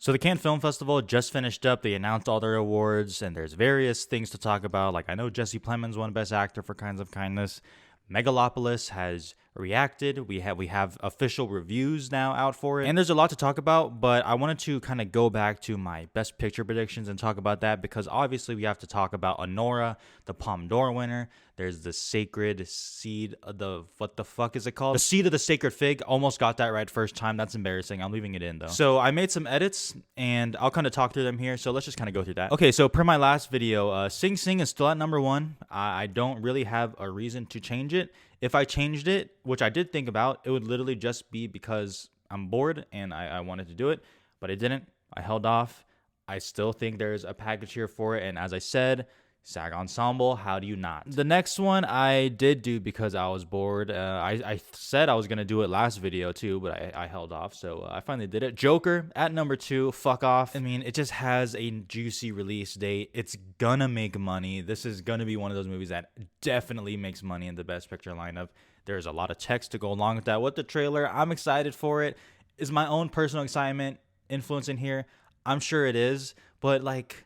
So the Cannes Film Festival just finished up. They announced all their awards, and there's various things to talk about. Like I know Jesse Plemons won Best Actor for Kinds of Kindness. Megalopolis has reacted. We have official reviews now out for it, and there's a lot to talk about. But I wanted to kind of go back to my Best Picture predictions and talk about that because obviously we have to talk about Anora, the Palme d'Or winner. There's the Sacred Seed of the what the fuck is it called? The Seed of the Sacred Fig. Almost got that right first time. That's embarrassing. I'm leaving it in though. So I made some edits and I'll kind of talk through them here. So let's just kind of go through that. Okay, so per my last video, Sing Sing is still at number one. I don't really have a reason to change it. If I changed it, which I did think about, it would literally just be because I'm bored and I wanted to do it, but I didn't. I held off. I still think there's a package here for it. And as I said, SAG Ensemble, how do you not? The next one I did do because I was bored. I said I was going to do it last video too, but I held off. So I finally did it. Joker at number two, fuck off. I mean, it just has a juicy release date. It's gonna make money. This is gonna be one of those movies that definitely makes money in the Best Picture lineup. There's a lot of text to go along with that. With the trailer, I'm excited for it. Is my own personal excitement influencing here? I'm sure it is, but like,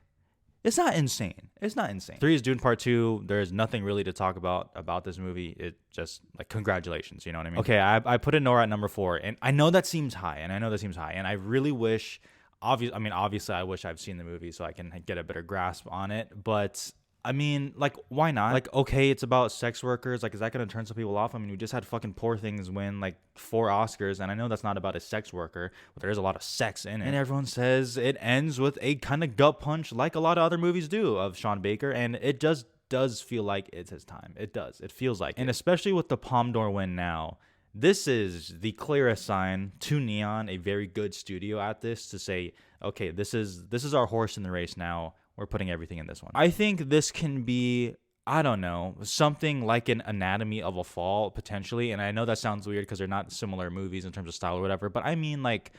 it's not insane. It's not insane. 3 is Dune Part 2. There's nothing really to talk about this movie. It just, like, congratulations. You know what I mean? Okay, I put Anora at number 4. And I know that seems high. And I really wish, obviously, I wish I've seen the movie so I can get a better grasp on it. But I mean, like, why not? Like, okay, it's about sex workers. Like, is that going to turn some people off? I mean, we just had fucking Poor Things win, like, 4 Oscars. And I know that's not about a sex worker, but there is a lot of sex in it. And everyone says it ends with a kind of gut punch like a lot of other movies do of Sean Baker. And it just does feel like it's his time. It does. It feels like And especially with the Palme d'Or win now, this is the clearest sign to Neon, a very good studio at this, to say, okay, this is our horse in the race now. We're putting everything in this one. I think this can be, I don't know, something like an Anatomy of a Fall, potentially. And I know that sounds weird because they're not similar movies in terms of style or whatever. But I mean, like,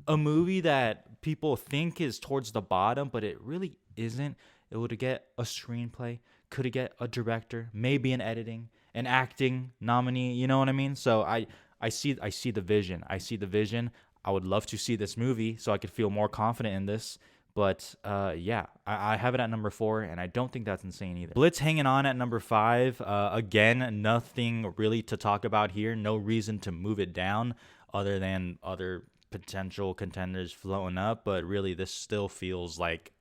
a movie that people think is towards the bottom, but it really isn't. It would get a screenplay, could it get a director, maybe an editing, an acting nominee. You know what I mean? So I see the vision. I see the vision. I would love to see this movie so I could feel more confident in this. But yeah, I have it at number 4, and I don't think that's insane either. Blitz hanging on at number 5. Again, nothing really to talk about here. No reason to move it down other than other potential contenders floating up. But really, this still feels like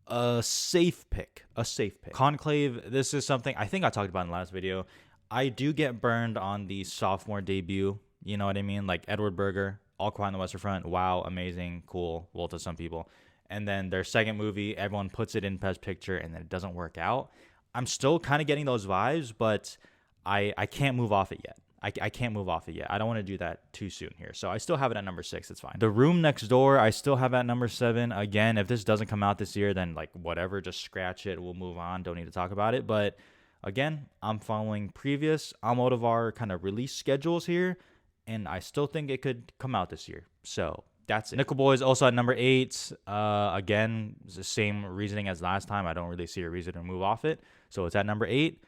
a safe pick. A safe pick. Conclave, this is something I think I talked about in the last video. I do get burned on the sophomore debut. You know what I mean? Like Edward Berger, All Quiet on the Western Front. Wow, amazing, cool. Well, to some people. And then their second movie, everyone puts it in Best Picture, and then it doesn't work out. I'm still kind of getting those vibes, but I can't move off it yet. I can't move off it yet. I don't want to do that too soon here. So I still have it at number 6. It's fine. The Room Next Door, I still have at number 7. Again, if this doesn't come out this year, then like whatever, just scratch it. We'll move on. Don't need to talk about it. But again, I'm following previous Almodovar kind of release schedules here, and I still think it could come out this year. So that's it. Nickel Boys also at number 8. Again, it's the same reasoning as last time. I don't really see a reason to move off it. So it's at number 8.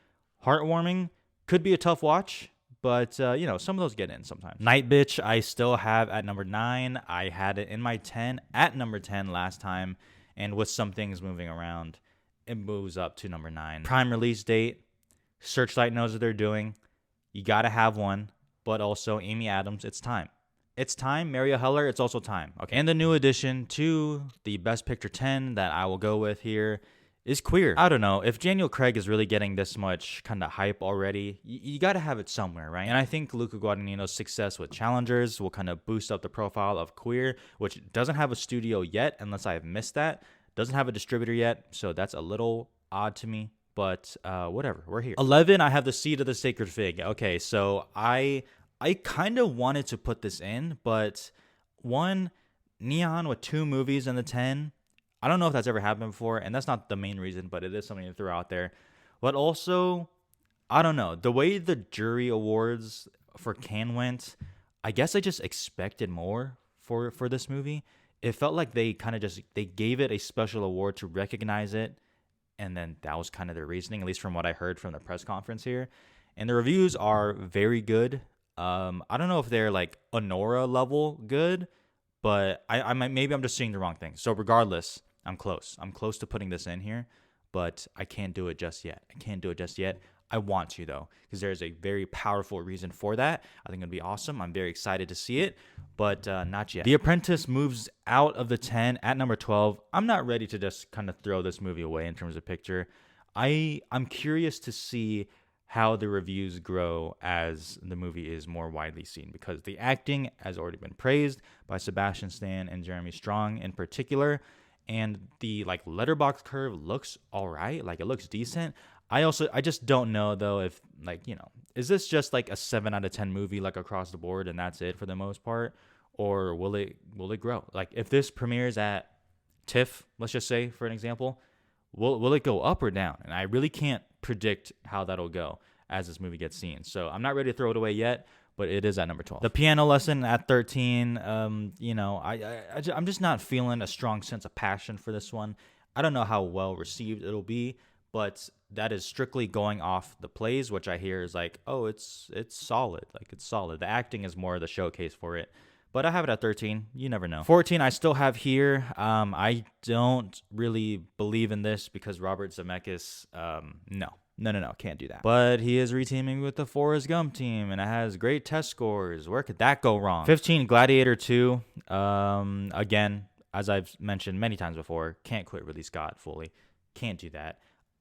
Heartwarming. Could be a tough watch, but, you know, some of those get in sometimes. Night Bitch, I still have at number 9. I had it in my 10 at number 10 last time. And with some things moving around, it moves up to number 9. Prime release date. Searchlight knows what they're doing. You got to have one. But also, Amy Adams, it's time. It's time. Maria Heller, it's also time. Okay. And the new addition to the Best Picture 10 that I will go with here is Queer. I don't know. If Daniel Craig is really getting this much kind of hype already, you got to have it somewhere, right? And I think Luca Guadagnino's success with Challengers will kind of boost up the profile of Queer, which doesn't have a studio yet, unless I have missed that. Doesn't have a distributor yet, so that's a little odd to me. But whatever, we're here. 11, I have The Seed of the Sacred Fig. Okay, so I kind of wanted to put this in, but one, Neon with 2 movies in the 10. I don't know if that's ever happened before, and that's not the main reason, but it is something to throw out there. But also, I don't know. The way the jury awards for Cannes went, I guess I just expected more for this movie. It felt like they kind of just, they gave it a special award to recognize it, and then that was kind of their reasoning, at least from what I heard from the press conference here. And the reviews are very good. I don't know if they're like Anora level good, but I might, maybe I'm just seeing the wrong thing. So regardless, I'm close. I'm close to putting this in here, but I can't do it just yet. I can't do it just yet. I want to, though, because there's a very powerful reason for that. I think it'll be awesome. I'm very excited to see it, but not yet. The Apprentice moves out of the 10 at number 12. I'm not ready to just kind of throw this movie away in terms of picture. I'm curious to see how the reviews grow as the movie is more widely seen, because the acting has already been praised by Sebastian Stan and Jeremy Strong in particular, and the like letterbox curve looks all right, like it looks decent. I just don't know though if, like, is this just like a 7 out of 10 movie like across the board and that's it for the most part, or will it grow? Like if this premieres at TIFF, let's just say for an example, will it go up or down? And I really can't predict how that'll go as this movie gets seen. So I'm not ready to throw it away yet, but it is at number 12. The Piano Lesson at 13. I'm just not feeling a strong sense of passion for this one. I don't know how well received it'll be, but that is strictly going off the plays, which I hear is like, oh, it's solid. Like, it's solid. The acting is more the showcase for it. But I have it at 13. You never know. 14, I still have here. I don't really believe in this because Robert Zemeckis, no, can't do that. But he is reteaming with the Forrest Gump team, and it has great test scores. Where could that go wrong? 15, Gladiator 2. Again, as I've mentioned many times before, can't quit Ridley Scott fully. Can't do that.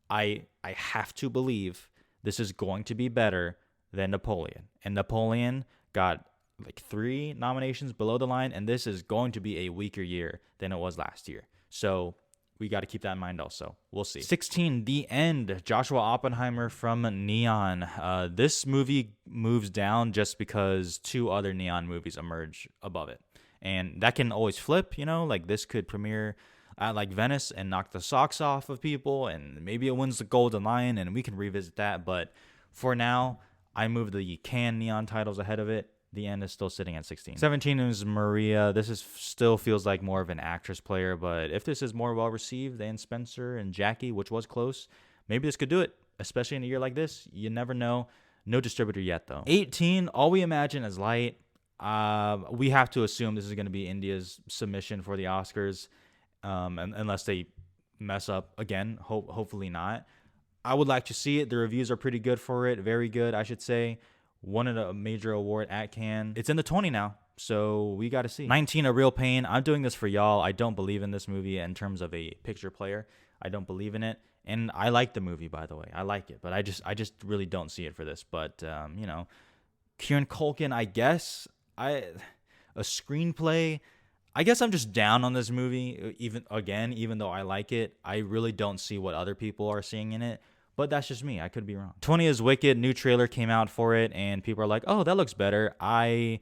I have to believe this is going to be better than Napoleon. And Napoleon got like 3 nominations below the line, and this is going to be a weaker year than it was last year. So we got to keep that in mind also. We'll see. 16, The End, Joshua Oppenheimer from Neon. This movie moves down just because 2 other Neon movies emerge above it. And that can always flip, like this could premiere at like Venice and knock the socks off of people, and maybe it wins the Golden Lion, and we can revisit that. But for now, I move the Cannes Neon titles ahead of it. The End is still sitting at 16. 17 is Maria. This is still feels like more of an actress player, but if this is more well received than Spencer and Jackie, which was close, maybe this could do it, especially in a year like this. You never know. No distributor yet, though. 18, All We Imagine Is Light. We have to assume this is going to be India's submission for the Oscars, unless they mess up again. Hopefully not. I would like to see it. The reviews are pretty good for it. Very good, I should say. Won a major award at Cannes. It's in the 20 now, so we got to see. 19, A Real Pain. I'm doing this for y'all. I don't believe in this movie in terms of a picture player. I don't believe in it. And I like the movie, by the way. I like it, but I just really don't see it for this. But, Kieran Culkin, I guess. A screenplay. I guess I'm just down on this movie, even though I like it. I really don't see what other people are seeing in it. But that's just me. I could be wrong. 20 is Wicked. New trailer came out for it, and people are like, oh, that looks better. I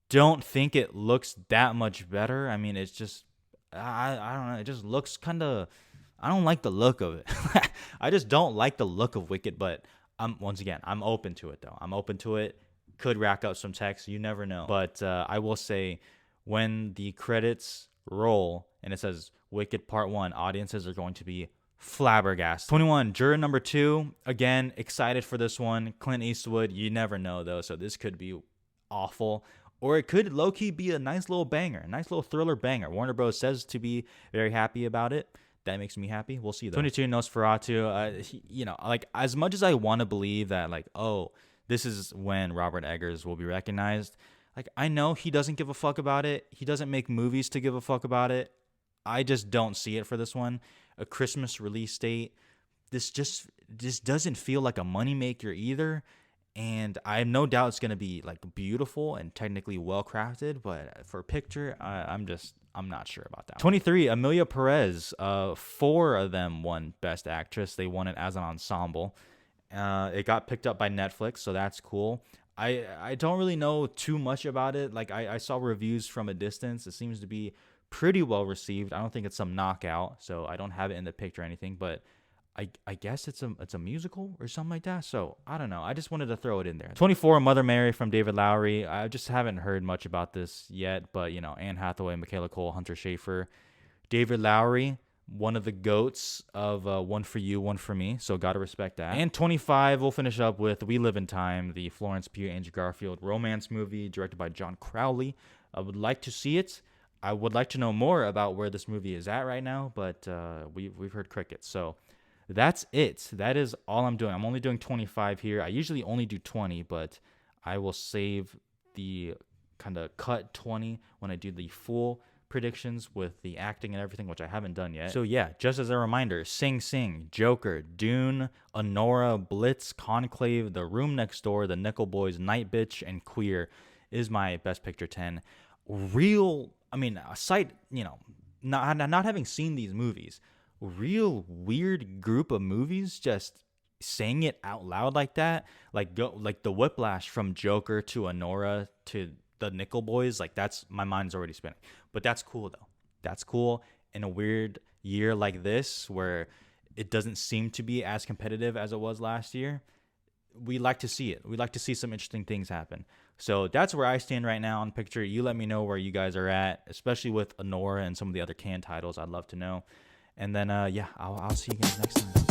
don't think it looks that much better. I mean, it's just, I don't know. It just looks kind of, I don't like the look of it. I just don't like the look of Wicked, but once again, I'm open to it, though. I'm open to it. Could rack up some text. You never know. But I will say, when the credits roll and it says Wicked Part 1, audiences are going to be flabbergasted. 21, Juror Number 2. Again, excited for this one. Clint Eastwood. You never know, though, so this could be awful. Or it could low-key be a nice little banger, a nice little thriller banger. Warner Bros. Says to be very happy about it. That makes me happy. We'll see, though. 22, Nosferatu. Like, as much as I want to believe that, like, oh, this is when Robert Eggers will be recognized, like, I know he doesn't give a fuck about it. He doesn't make movies to give a fuck about it. I just don't see it for this one. A Christmas release date. This doesn't feel like a moneymaker either. And I have no doubt it's going to be like beautiful and technically well crafted. But for a picture, I'm not sure about that. 23, Amelia Perez. 4 of them won Best Actress. They won it as an ensemble. It got picked up by Netflix, so that's cool. I don't really know too much about it. Like I saw reviews from a distance. It seems to be pretty well received. I don't think it's some knockout, so I don't have it in the picture or anything, but I guess it's a musical or something like that. So I don't know. I just wanted to throw it in there. 24, Mother Mary from David Lowery. I just haven't heard much about this yet, but Anne Hathaway, Michaela Cole, Hunter Schafer, David Lowery, one of the GOATs of One for You, One for Me. So gotta respect that. And 25, we'll finish up with We Live in Time, the Florence Pugh, Andrew Garfield romance movie directed by John Crowley. I would like to see it. I would like to know more about where this movie is at right now, but we've heard crickets. So that's it. That is all I'm doing. I'm only doing 25 here. I usually only do 20, but I will save the kind of cut 20 when I do the full predictions with the acting and everything, which I haven't done yet. So yeah, just as a reminder, Sing Sing, Joker, Dune, Anora, Blitz, Conclave, The Room Next Door, The Nickel Boys, Night Bitch, and Queer is my Best Picture 10. Aside, not having seen these movies, real weird group of movies, just saying it out loud like that, like the whiplash from Joker to Anora to the Nickel Boys, like that's, my mind's already spinning. But that's cool though. That's cool in a weird year like this where it doesn't seem to be as competitive as it was last year. We like to see it. We like to see some interesting things happen. So that's where I stand right now on picture. You let me know where you guys are at, especially with Anora and some of the other canned titles. I'd love to know. And then, I'll see you guys next time.